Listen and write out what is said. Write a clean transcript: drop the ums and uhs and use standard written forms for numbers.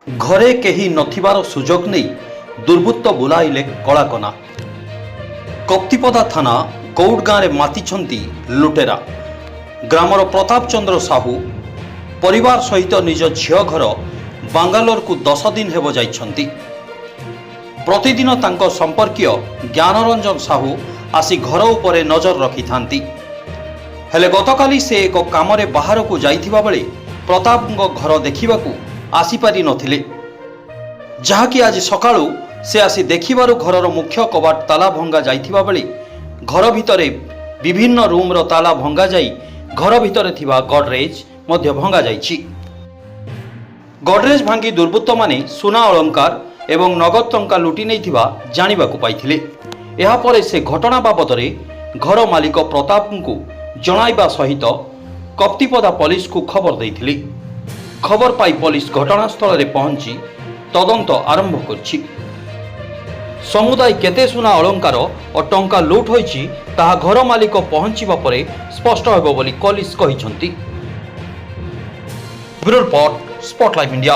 घरे केही नथिबार सुजोग नहीं दुर्बृत्त बुलाइले कलाकना। कप्तिपदा थाना कौड़ गाँव में मातिछंती लुटेरा। ग्रामर प्रताप चंद्र साहू परिवार सहित निज झियो घर बांगालोर को 10 दिन हेब जाइछंती। प्रतिदिन तांको संपर्कीय ज्ञानरंजन साहू आसी घर उपरे नजर रखि थांती। हेले गतकाली से एक कामरे बाहर को जाइथिबा बेले प्रताप घर देखिबाकू आसी पारि नथिले, जहाँकि आज सकाळू से आसी देखिबारु घरर मुख्य कबाट ताला भंगा जाइथिबा बेले घर भितरे विभिन्न रूमर ताला भंगा जाई घर भितरे थिबा गडरेज मध्य भंगा जाइछि। गडरेज भांगी दुर्बृत्त माने सुना अलंकार एवं नगद टंका लुटि नैथिबा जानिबाकू पाइथिले। एहा परे से घटना बाबदरे घर मालिक प्रताप को जणाइबा सहित कप्तिपदा पुलिस को खबर दैथिले। खबर पाई पुलिस घटनास्थल रे पहुंची तदंत आरंभ करछि। समुदाय केते सुना अलंकार और टंका लुट होइछि ताहा घर मालिक पहुंचीबा परे स्पष्ट हेबो बोली पुलिस कहिसंती। Bureau report, spotlight India.